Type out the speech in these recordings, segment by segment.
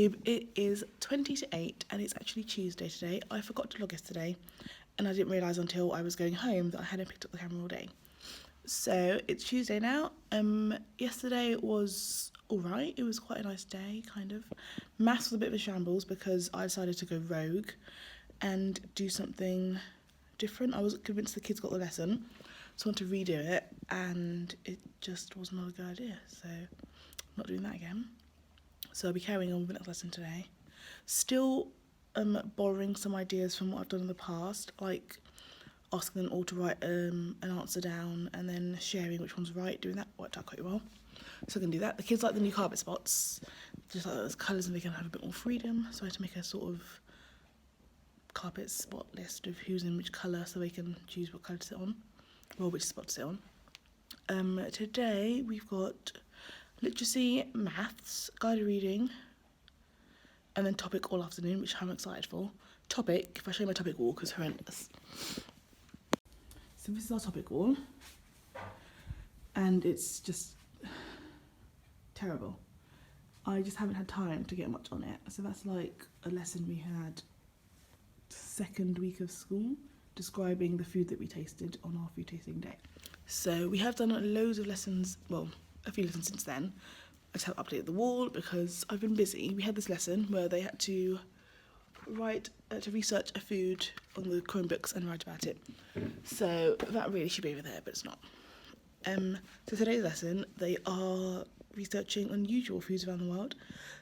YouTube, it is 20 to 8 and it's actually Tuesday today. I forgot to vlog yesterday and I didn't realise until I was going home that I hadn't picked up the camera all day. So it's Tuesday now. Yesterday was alright, it was quite a nice day, kind of. Maths was a bit of a shambles because I decided to go rogue and do something different. I was convinced the kids got the lesson, so I wanted to redo it and it just was not a good idea, so I'm not doing that again. So I'll be carrying on with the next lesson today. Still borrowing some ideas from what I've done in the past, like asking them all to write an answer down and then sharing which one's right. Doing that worked out quite well. So I can do that. The kids like the new carpet spots, just like those colours, and they can have a bit more freedom. So I had to make a sort of carpet spot list of who's in which colour so they can choose what colour to sit on, or which spot to sit on. Today we've got literacy, maths, guided reading, and then topic all afternoon, which I'm excited for. Topic, if I show you my topic wall, because horrendous. So this is our topic wall, and it's just terrible. I just haven't had time to get much on it. So that's like a lesson we had second week of school, describing the food that we tasted on our food tasting day. So we have done loads of lessons, well, a few lessons since then. I just have updated the wall because I've been busy. We had this lesson where they had to research a food on the Chromebooks and write about it. So that really should be over there, but it's not. So today's lesson, they are researching unusual foods around the world.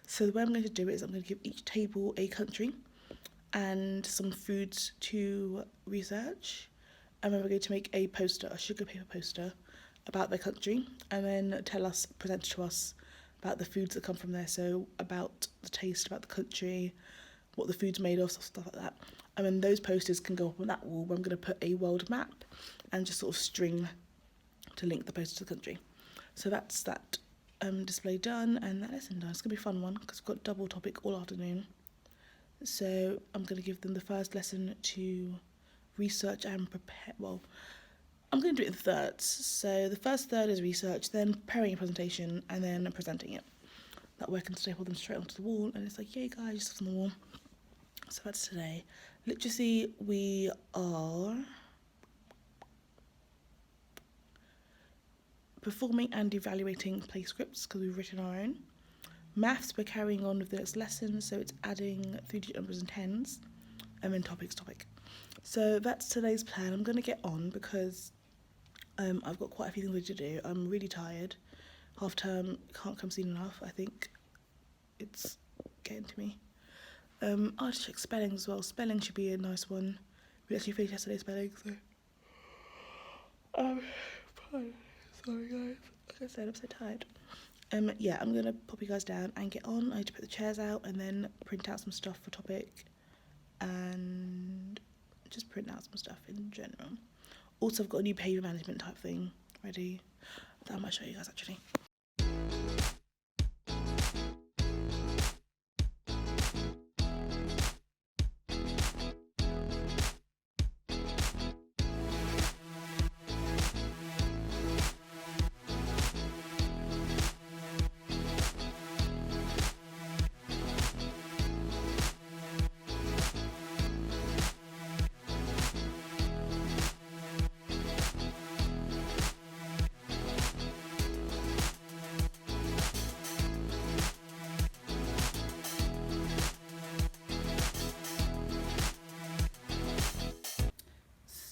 So the way I'm going to do it is I'm going to give each table a country and some foods to research. And then we're going to make a poster, a sugar paper poster, about their country, and then present to us about the foods that come from there. So about the taste, about the country, what the food's made of, stuff like that. And then those posters can go up on that wall where I'm going to put a world map and just sort of string to link the poster to the country. So that's that display done and that lesson done. It's going to be a fun one because we've got double topic all afternoon. So I'm going to give them the first lesson to research and prepare. Well, I'm going to do it in thirds. So the first third is research, then preparing a presentation, and then presenting it. That way I can staple them straight onto the wall, and it's like, yay guys, just on the wall. So that's today. Literacy, we are performing and evaluating play scripts because we've written our own. Maths, we're carrying on with the next lesson, so it's adding 3-digit numbers and tens, and then topic. So that's today's plan. I'm going to get on because I've got quite a few things to do. I'm really tired. Half term can't come soon enough. I think it's getting to me. I'll just check spelling as well. Spelling should be a nice one. We actually finished yesterday's spelling, so fine. Sorry guys. Like I said, I'm so tired. Yeah, I'm gonna pop you guys down and get on. I need to put the chairs out and then print out some stuff for topic and just print out some stuff in general. Also, I've got a new behaviour management type thing ready that I might show you guys actually.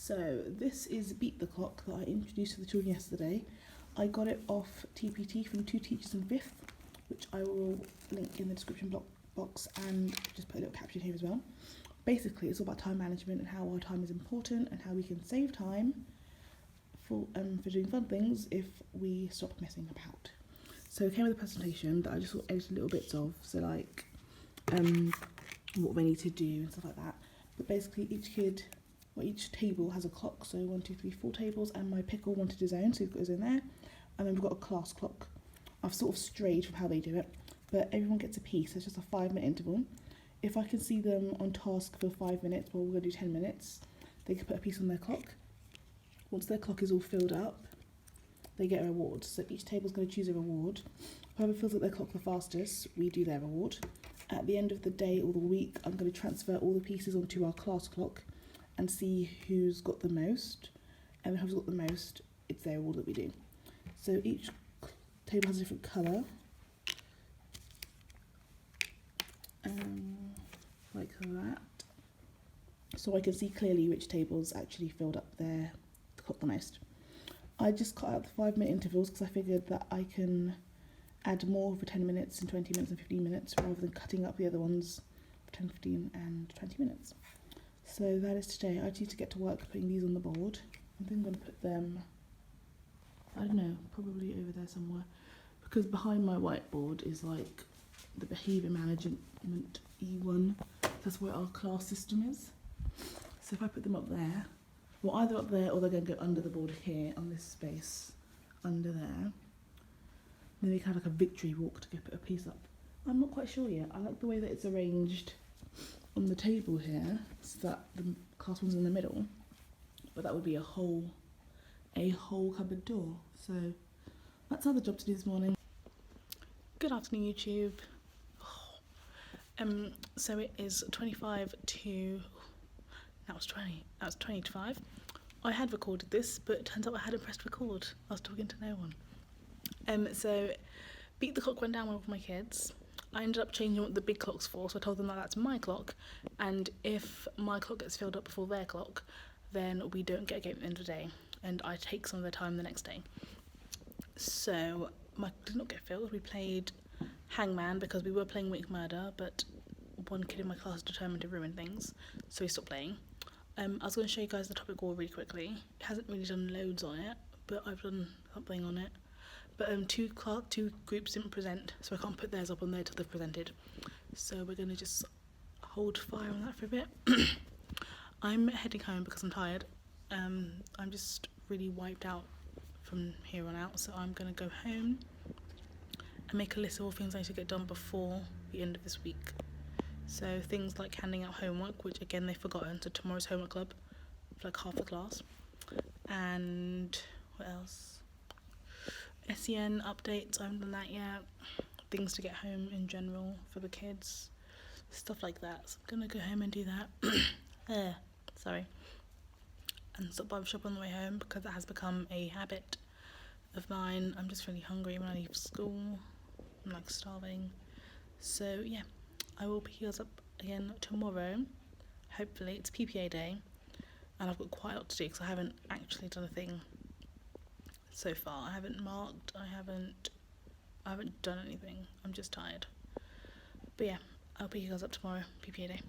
So this is Beat the Clock that I introduced to the children yesterday. I got it off TPT from 2 teachers in 5th, which I will link in the description box and just put a little caption here as well. Basically, it's all about time management and how our time is important and how we can save time for doing fun things if we stop messing about. So it came with a presentation that I just sort of edited little bits of, so like what they need to do and stuff like that. But basically each table has a clock, so 1, 2, 3, 4 tables, and my pickle wanted his own, so he's got his own there. And then we've got a class clock. I've sort of strayed from how they do it, but everyone gets a piece, so it's just a 5-minute interval. If I can see them on task for 5 minutes, well, we're going to do 10 minutes, they can put a piece on their clock. Once their clock is all filled up, they get a reward. So each table's going to choose a reward. Whoever fills up their clock the fastest, we do their reward. at the end of the day or the week, I'm going to transfer all the pieces onto our class clock and see who's got the most. And whoever's got the most, it's their award that we do. So each table has a different colour. Like that. So I can see clearly which tables actually filled up their clock the most. I just cut out the 5-minute intervals because I figured that I can add more for 10 minutes and 20 minutes and 15 minutes rather than cutting up the other ones for 10, 15 and 20 minutes. So that is today. I just need to get to work putting these on the board. I think I'm going to put them, I don't know, probably over there somewhere, because behind my whiteboard is like the behaviour management E1. That's where our class system is. So if I put them up there, well, either up there or they're going to go under the board here on this space under there. Then we can have like a victory walk to go put a piece up. I'm not quite sure yet. I like the way that it's arranged on the table here, so that the class one's in the middle. But that would be a whole cupboard door. So that's another job to do this morning. Good afternoon, YouTube. So it is 25 to, that was 20 to 5. I had recorded this, but it turns out I hadn't pressed record. I was talking to no one. So beat the clock went down with my kids. I ended up changing what the big clock's for, so I told them that that's my clock, and if my clock gets filled up before their clock, then we don't get a game at the end of the day, and I take some of their time the next day. So my did not get filled. We played Hangman because we were playing Wink Murder, but one kid in my class determined to ruin things, so we stopped playing. I was going to show you guys the topic wall really quickly. It hasn't really done loads on it, but I've done something on it. But two groups didn't present, so I can't put theirs up on there till they've presented. So we're going to just hold fire on that for a bit. I'm heading home because I'm tired. I'm just really wiped out from here on out, so I'm going to go home and make a list of all things I need to get done before the end of this week. So things like handing out homework, which again they've forgotten, so tomorrow's homework club for like half the class. And what else? SEN updates, I haven't done that yet. Things to get home in general for the kids, stuff like that. So I'm gonna go home and do that. Sorry. And stop by the shop on the way home because that has become a habit of mine. I'm just really hungry when I leave school. I'm like starving. So yeah, I will pick you guys up again tomorrow. Hopefully it's PPA day, and I've got quite a lot to do because I haven't actually done a thing so far. I haven't marked, I haven't done anything. I'm just tired. But yeah, I'll pick you guys up tomorrow, PPA day.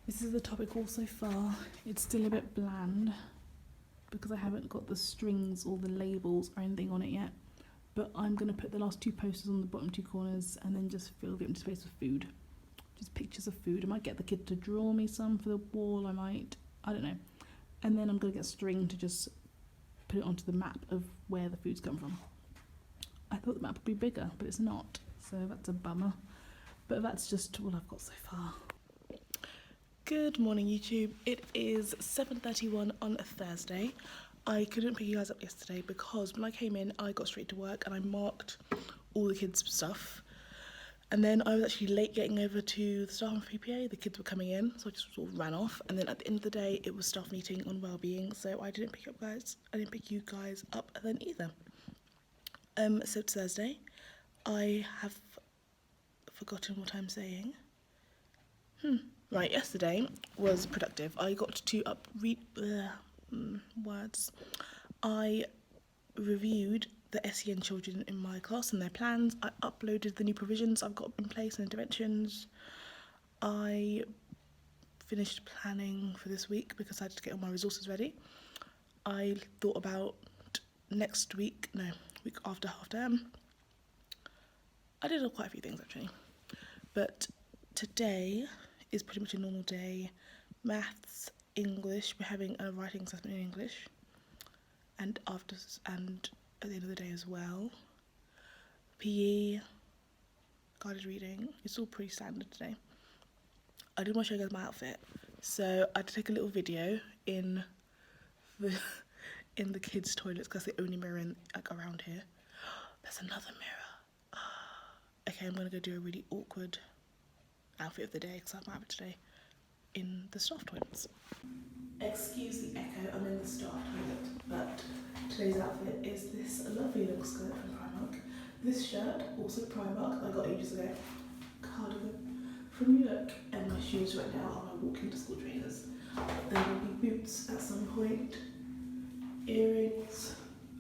This is the topic all so far. It's still a bit bland because I haven't got the strings or the labels or anything on it yet. But I'm going to put the last two posters on the bottom two corners and then just fill the empty space with food. Just pictures of food. I might get the kid to draw me some for the wall, I don't know. And then I'm going to get string to just put it onto the map of where the food's come from. I thought the map would be bigger, but it's not. So that's a bummer. But that's just all I've got so far. Good morning, YouTube. It is 7:31 on a Thursday. I couldn't pick you guys up yesterday because when I came in, I got straight to work and I marked all the kids' stuff. And then I was actually late getting over to the staff for PPA. The kids were coming in, so I just sort of ran off. And then at the end of the day, it was staff meeting on wellbeing, so I didn't pick you guys up then either. So it's Thursday. I have forgotten what I'm saying. Right, yesterday was productive. I got to I reviewed the SEN children in my class and their plans. I uploaded the new provisions I've got in place and interventions. I finished planning for this week because I had to get all my resources ready. I thought about week after half term. I did quite a few things actually. But today is pretty much a normal day. Maths, English, we're having a writing assessment in English. And at the end of the day as well. PE, guided reading, it's all pretty standard today. I did want to show you guys my outfit. So I had to take a little video in the kids' toilets because they only mirror around here. There's another mirror. Okay, I'm gonna go do a really awkward outfit of the day because I'm out today in the staff toilets. Excuse the echo, I'm in the staff toilet, but today's outfit is this lovely little skirt from Primark. This shirt, also Primark, I got ages ago. Cardigan from York, and my shoes right now are my walking to school trainers. There will be boots at some point. Earrings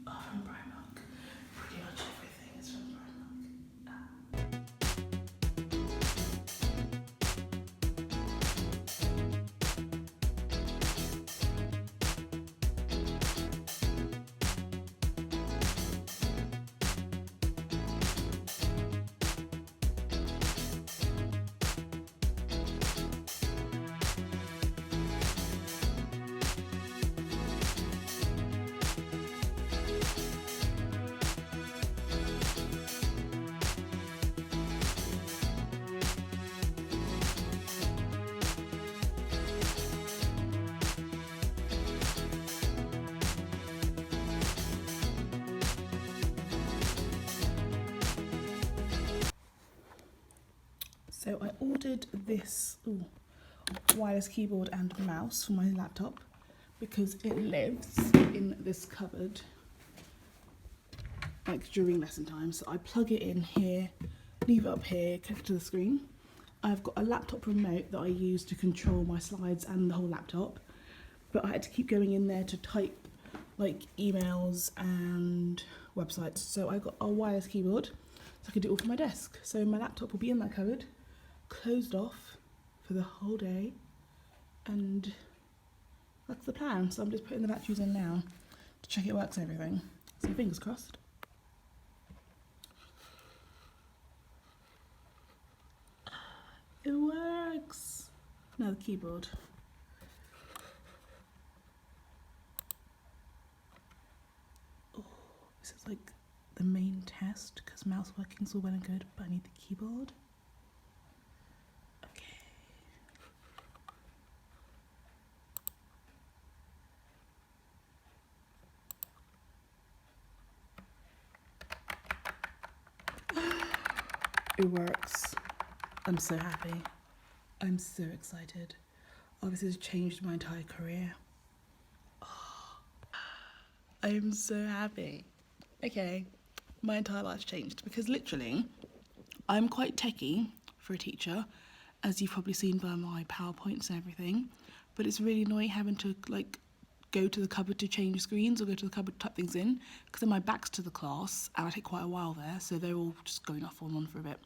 are from Primark. Pretty much everything is from Primark. So I ordered this wireless keyboard and mouse for my laptop because it lives in this cupboard like during lesson time. So I plug it in here, leave it up here, connect it to the screen. I've got a laptop remote that I use to control my slides and the whole laptop, but I had to keep going in there to type like emails and websites. So I got a wireless keyboard so I could do it all from my desk. So my laptop will be in that cupboard, closed off for the whole day, and that's the plan. So I'm just putting the batteries in now to check it works and everything. So fingers crossed. It works. Now the keyboard. Oh, this is like the main test because mouse working's all well and good, but I need the keyboard. It works. I'm so happy. I'm so excited. Oh, this has changed my entire career. Oh, I am so happy. Okay, my entire life's changed because literally, I'm quite techie for a teacher, as you've probably seen by my PowerPoints and everything, but it's really annoying having to like go to the cupboard to change screens or go to the cupboard to type things in because then my back's to the class and I take quite a while there, so they're all just going off on for a bit.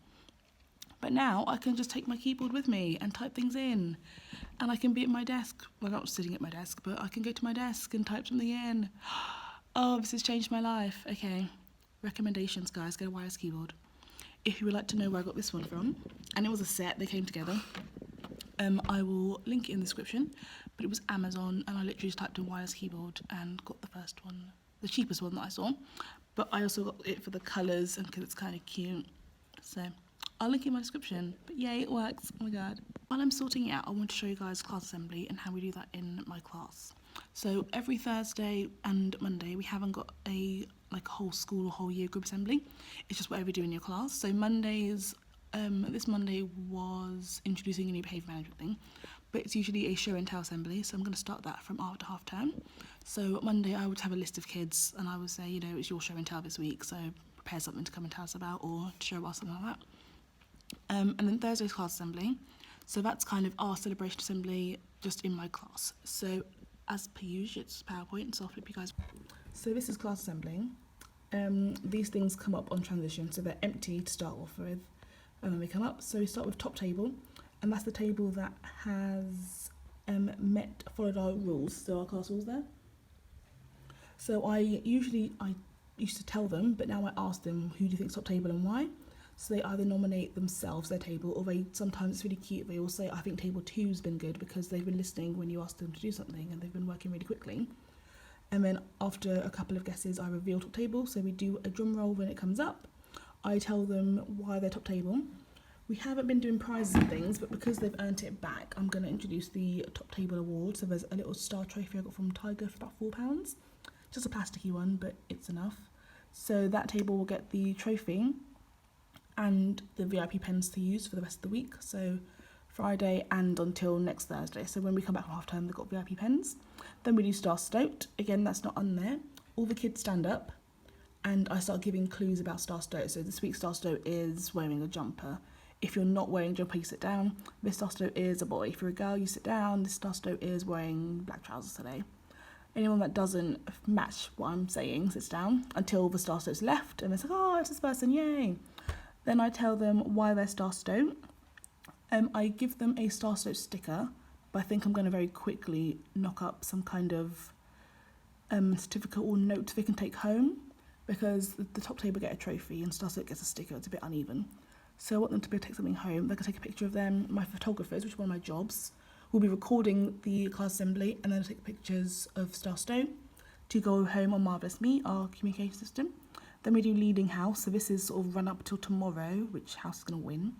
But now I can just take my keyboard with me and type things in, and I can be at my desk. Well, not sitting at my desk, but I can go to my desk and type something in. Oh, this has changed my life. Okay, recommendations, guys, get a wireless keyboard. If you would like to know where I got this one from, and it was a set, they came together, I will link it in the description, but it was Amazon, and I literally just typed in wireless keyboard and got the first one, the cheapest one that I saw, but I also got it for the colours and because it's kind of cute, so I'll link it in my description. But yay, it works. Oh my god. While I'm sorting it out, I want to show you guys class assembly and how we do that in my class. So every Thursday and Monday we haven't got a like whole school or whole year group assembly. It's just whatever you do in your class. So Mondays, this Monday was introducing a new behaviour management thing, but it's usually a show and tell assembly, so I'm going to start that from after half term. So Monday I would have a list of kids and I would say, you know, it's your show and tell this week, so prepare something to come and tell us about or to show us, something like that. And then Thursday's class assembly, so that's kind of our celebration assembly just in my class. So as per usual, it's PowerPoint, so I'll flip you guys. So this is class assembly. These things come up on transition, so they're empty to start off with, and then they come up. So we start with top table, and that's the table that has followed our rules, so our class rules there. So I used to tell them, but now I ask them who do you think's top table and why. So they either nominate themselves their table, or they sometimes, it's really cute, they all say, I think table 2's been good because they've been listening when you ask them to do something and they've been working really quickly. And then after a couple of guesses, I reveal top table. So we do a drum roll when it comes up. I tell them why they're top table. We haven't been doing prizes and things, but because they've earned it back, I'm going to introduce the top table award. So there's a little star trophy I got from Tiger for about £4. Just a plasticky one, but it's enough. So that table will get the trophy. and the VIP pens to use for the rest of the week. So Friday and until next Thursday. So when we come back from half term, they've got VIP pens. Then we do Star Stoked. Again, that's not on there. All the kids stand up and I start giving clues about Star Stoked. So this week's Star Stoked is wearing a jumper. If you're not wearing a jumper, you sit down. This Star Stoked is a boy. If you're a girl, you sit down. This Star Stoked is wearing black trousers today. Anyone that doesn't match what I'm saying sits down until the Star Stoke's left and it's like, oh, it's this person, yay. Then I tell them why they're Star Stoked. I give them a Star Stoked sticker, but I think I'm going to very quickly knock up some kind of certificate or note they can take home, because the top table get a trophy and Star Stoked gets a sticker. It's a bit uneven. So I want them to be able to take something home. They can take a picture of them. My photographers, which is one of my jobs, will be recording the class assembly and then take pictures of Star Stoked to go home on Marvellous Me, our communication system. Then we do leading house. So this is sort of run up till tomorrow, which house is going to win.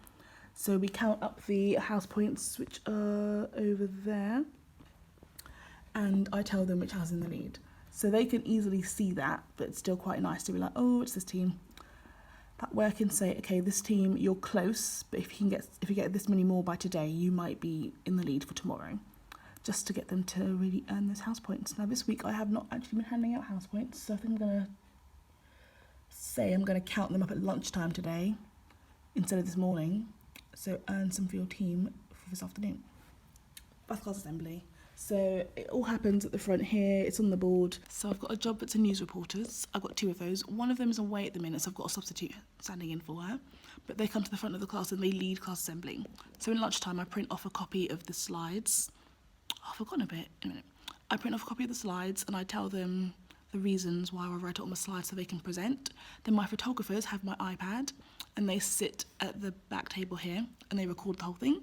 So we count up the house points, which are over there, and I tell them which house is in the lead. So they can easily see that, but it's still quite nice to be like, oh, it's this team. That way I can say, okay, this team, you're close, but if you get this many more by today, you might be in the lead for tomorrow. Just to get them to really earn those house points. Now this week I have not actually been handing out house points, so I think I'm going to count them up at lunchtime today instead of this morning. So earn some for your team for this afternoon. That's class assembly. So it all happens at the front here. It's on the board. So I've got a job that's a news reporters. I've got 2 of those. One of them is away at the minute, so I've got a substitute standing in for her. But they come to the front of the class and they lead class assembly. So in lunchtime, I print off a copy of the slides. Oh, I've forgotten a bit. In a minute. I print off a copy of the slides and I tell them the reasons why I write it on the slide so they can present. Then my photographers have my iPad and they sit at the back table here and they record the whole thing,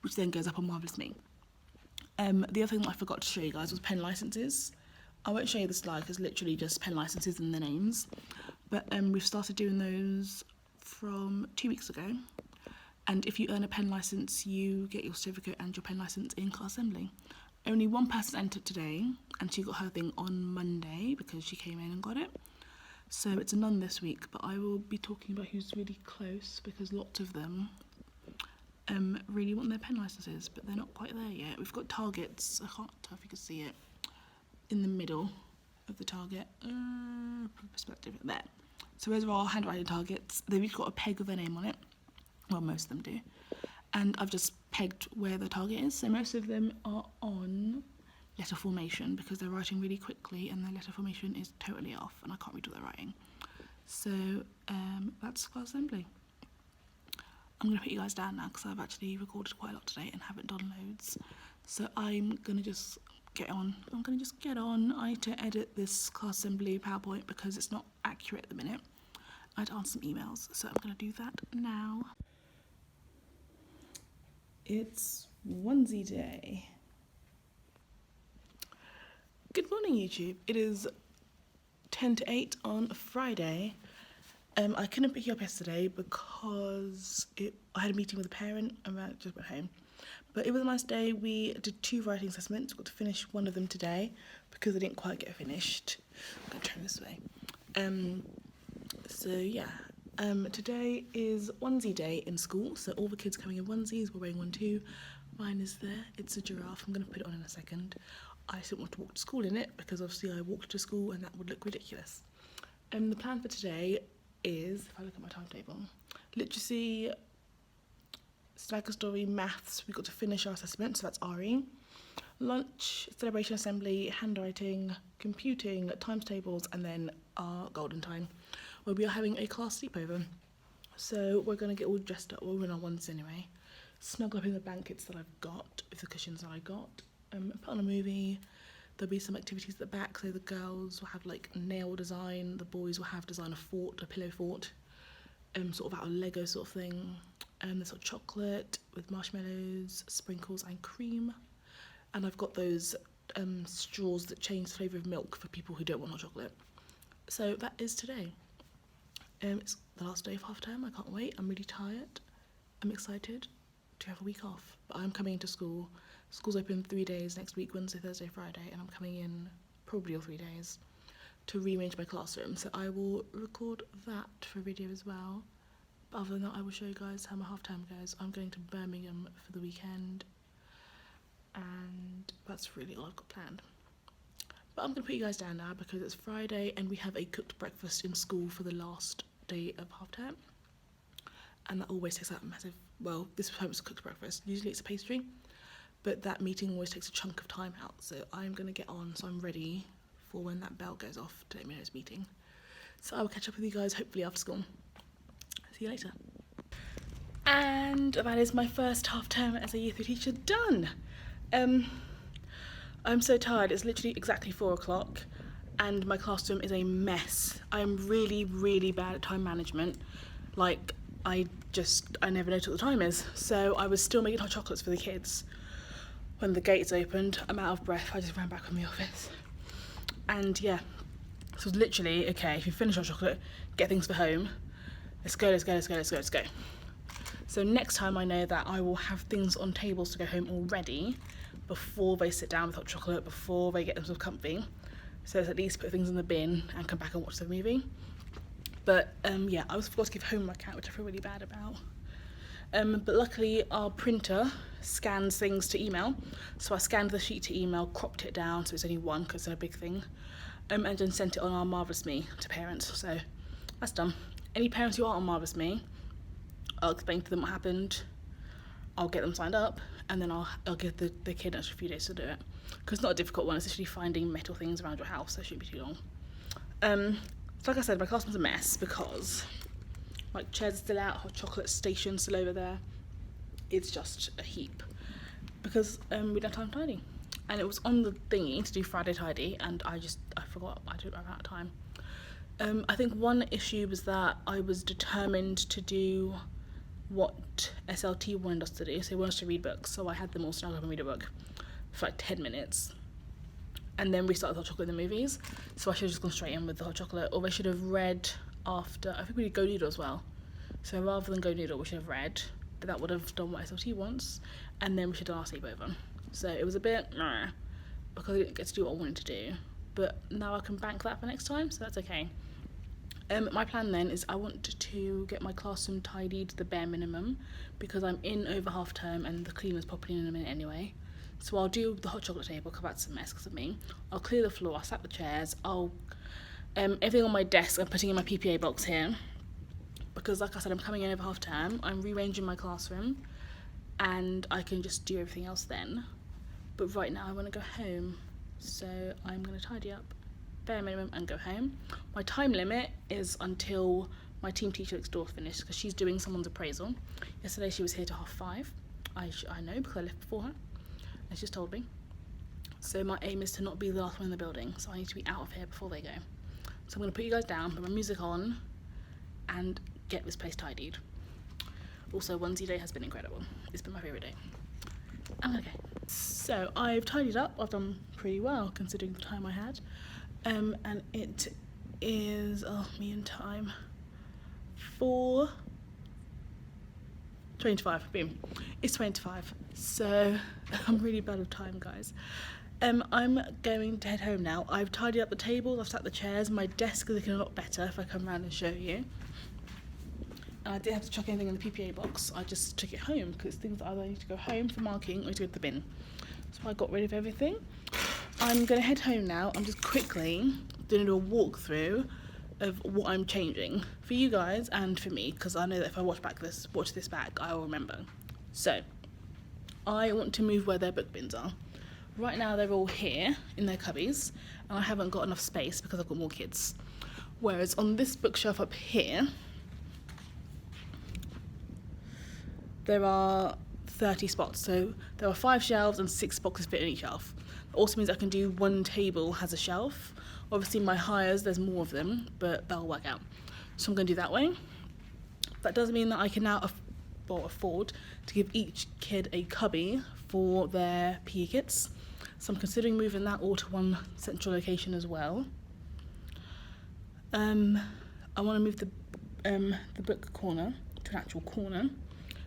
which then goes up on Marvellous Me. The other thing that I forgot to show you guys was pen licenses. I won't show you the slide because literally just pen licenses and the names. But we've started doing those from 2 weeks ago. And if you earn a pen license, you get your certificate and your pen license in class assembly. Only one person entered today and she got her thing on Monday because she came in and got it. So it's a none this week, but I will be talking about who's really close because lots of them really want their pen licenses, but they're not quite there yet. We've got targets. I can't tell if you can see it in the middle of the target perspective there. So those are our handwriting targets. They've each got a peg with their name on it. Well, most of them do. And I've just pegged where the target is. So most of them are on letter formation because they're writing really quickly and their letter formation is totally off and I can't read what they're writing. So that's class assembly. I'm going to put you guys down now because I've actually recorded quite a lot today and haven't done loads. So I'm going to just get on. I need to edit this class assembly PowerPoint because it's not accurate at the minute. I had to answer some emails, so I'm going to do that now. It's onesie day. Good morning, YouTube. It is 10 to 8 on a Friday. I couldn't pick you up yesterday because I had a meeting with a parent and I just went home. But it was a nice day. We did 2 writing assessments. Got to finish one of them today because I didn't quite get finished. I'm going to turn this way. So yeah, today is onesie day in school. So all the kids coming in onesies. We're wearing one too. Mine is there. It's a giraffe. I'm going to put it on in a second. I didn't want to walk to school in it because obviously I walked to school and that would look ridiculous. The plan for today is, if I look at my timetable, literacy, stagger story, maths, we got to finish our assessment, so that's RE. Lunch, celebration assembly, handwriting, computing, times tables, and then our golden time, where we are having a class sleepover. So we're going to get all dressed up, well, we're in our ones anyway, snuggle up in the blankets that I've got, with the cushions that I got, put on a movie. There'll be some activities at the back, so the girls will have like nail design, the boys will have design a fort, a pillow fort, sort of out of Lego sort of thing. There's sort of chocolate with marshmallows, sprinkles and cream. And I've got those straws that change the flavour of milk for people who don't want hot chocolate. So that is today. It's the last day of half term, I can't wait, I'm really tired. I'm excited to have a week off, but I'm coming into school. School's open 3 days next week, Wednesday, Thursday, Friday, and I'm coming in probably all 3 days to rearrange my classroom. So I will record that for video as well. But other than that, I will show you guys how my half term goes. I'm going to Birmingham for the weekend, and that's really all I've got planned. But I'm going to put you guys down now because it's Friday and we have a cooked breakfast in school for the last day of half term. And that always takes out a massive, well, this time it's a cooked breakfast. Usually it's a pastry, but that meeting always takes a chunk of time out. So I'm going to get on so I'm ready for when that bell goes off to let me know it's meeting. So I will catch up with you guys hopefully after school. See you later. And that is my first half term as a year 3 teacher done. I'm so tired. It's literally exactly 4 o'clock and my classroom is a mess. I'm really, really bad at time management. Like, I never know what the time is. So I was still making hot chocolates for the kids when the gates opened. I'm out of breath. I just ran back from the office. And yeah, so it was literally, okay, if you finish hot chocolate, get things for home. Let's go, let's go, let's go, let's go, let's go. So next time I know that I will have things on tables to go home already before they sit down with hot chocolate, before they get themselves comfy. So it's at least put things in the bin and come back and watch the movie. But yeah, I was forgot to give homework out, which I feel really bad about. But luckily our printer scans things to email. So I scanned the sheet to email, cropped it down so it's only one because it's a big thing. And then sent it on our Marvellous Me to parents. So that's done. Any parents who are on Marvellous Me, I'll explain to them what happened. I'll get them signed up, and then I'll give the kid an extra few days to do it. Because it's not a difficult one, it's literally finding metal things around your house, so it shouldn't be too long. So like I said, my classroom's a mess because like chairs are still out, hot chocolate station still over there. It's just a heap. Because we don't have time to tidy. And it was on the thingy to do Friday tidy, and I forgot, I didn't run out of time. I think one issue was that I was determined to do what SLT wanted us to do. So they wanted us to read books, so I had them all snug up and read a book for like 10 minutes. And then we started hot chocolate in the movies, so I should have just gone straight in with the hot chocolate, or they should have read after. I think we did Go Noodle as well. So rather than Go Noodle, we should have read, but that would have done what SLT wants, and then we should have done our sleepover. So it was a bit because I didn't get to do what I wanted to do, but now I can bank that for next time, so that's okay. My plan then is I want to get my classroom tidied to the bare minimum because I'm in over half term and the cleaner's popping in a minute anyway. So I'll do the hot chocolate table because that's a mess because of me. I'll clear the floor, I'll slap the chairs, everything on my desk I'm putting in my PPA box here because like I said, I'm coming in over half term, I'm rearranging my classroom and I can just do everything else then. But right now I want to go home, so I'm going to tidy up bare minimum and go home. My time limit is until my team teacher next door finished because she's doing someone's appraisal. Yesterday she was here till 5:30. I know because I left before her and she's told me. So my aim is to not be the last one in the building, so I need to be out of here before they go. So I'm going to put you guys down, put my music on and get this place tidied. Also, Onesie Day has been incredible. It's been my favourite day. I'm gonna go. So I've tidied up. I've done pretty well considering the time I had. And it is, me and time, 4:25, boom, it's 25, so I'm really bad with time, guys. I'm going to head home now. I've tidied up the tables, I've sat the chairs, my desk is looking a lot better if I come around and show you. And I didn't have to chuck anything in the PPA box, I just took it home because things that either need to go home for marking or to go to the bin. So I got rid of everything. I'm going to head home now. I'm just quickly doing a walkthrough of what I'm changing for you guys and for me, because I know that if I watch this back, I will remember. So I want to move where their book bins are. Right now they're all here in their cubbies, and I haven't got enough space because I've got more kids. Whereas on this bookshelf up here, there are 30 spots. So there are 5 shelves and 6 boxes fit in each shelf. It also means I can do one table has a shelf. Obviously my hires, there's more of them, but that'll work out. So I'm going to do that way. That does mean that I can now afford to give each kid a cubby for their PE kits. So I'm considering moving that all to one central location as well. I want to move the book corner to an actual corner,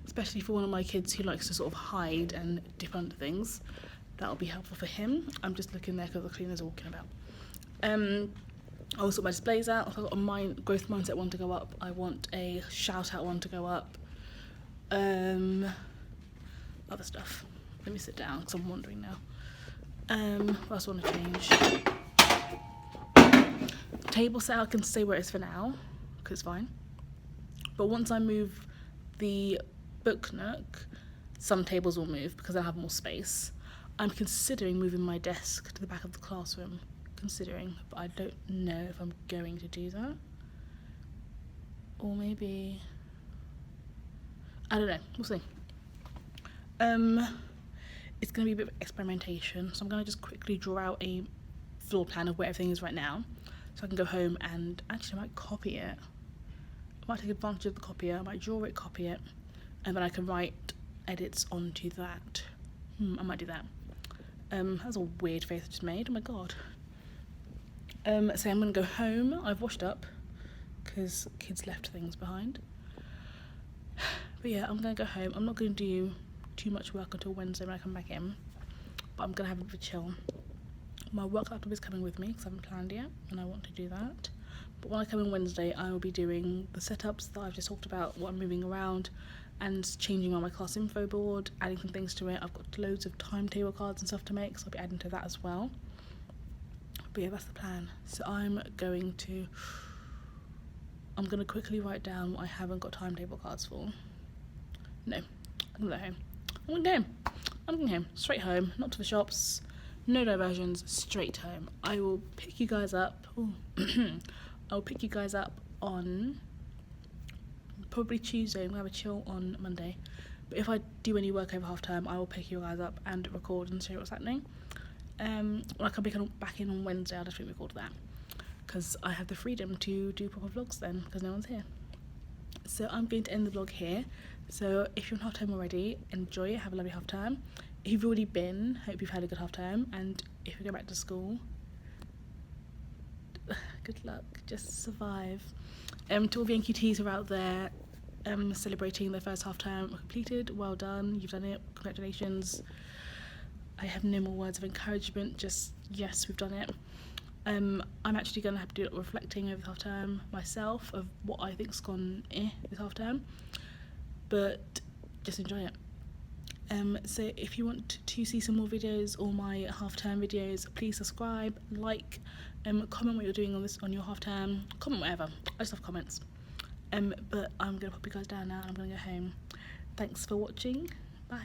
especially for one of my kids who likes to sort of hide and dip under things. That'll be helpful for him. I'm just looking there because the cleaner's walking about. I will sort my displays out. I've got a growth mindset one to go up. I want a shout out one to go up. Other stuff. Let me sit down because I'm wandering now. What else do I want to change? Table set I can stay where it is for now because it's fine. But once I move the book nook, some tables will move because I have more space. I'm considering moving my desk to the back of the classroom. But I don't know if I'm going to do that. Or maybe, I don't know, we'll see. It's going to be a bit of experimentation, so I'm going to just quickly draw out a floor plan of where everything is right now, so I can go home and actually I might copy it. I might take advantage of the copier, I might draw it, copy it, and then I can write edits onto that. I might do that. That's a weird face I just made, oh my god. So I'm going to go home. I've washed up because kids left things behind. But yeah, I'm going to go home. I'm not going to do too much work until Wednesday when I come back in, but I'm going to have a bit of a chill. My work laptop is coming with me because I haven't planned yet and I want to do that. But when I come in Wednesday, I will be doing the setups that I've just talked about, what I'm moving around and changing on my class info board, adding some things to it. I've got loads of timetable cards and stuff to make, so I'll be adding to that as well. But yeah, that's the plan. So I'm going to quickly write down what I haven't got timetable cards for. No, I'm going to go home. I'm going home. Straight home, not to the shops, no diversions, straight home. I will pick you guys up. I'll pick you guys up on probably Tuesday. I'm going to have a chill on Monday. But if I do any work over half term, I will pick you guys up and record and show you what's happening. When I come back in on Wednesday, I'll definitely record that because I have the freedom to do proper vlogs then because no one's here. So I'm going to end the vlog here. So if you're on half term already, enjoy it, have a lovely half term. If you've already been, hope you've had a good half term, and if you go back to school, good luck, just survive. To all the NQTs who are out there celebrating their first half term completed, well done, you've done it, congratulations. I have no more words of encouragement, just yes, we've done it. I'm actually going to have to do a lot of reflecting over the half term myself of what I think's gone this half term, but just enjoy it. So if you want to see some more videos or my half term videos, please subscribe, like, comment what you're doing on your half term, comment whatever, I just love comments. But I'm going to pop you guys down now and I'm going to go home. Thanks for watching, bye.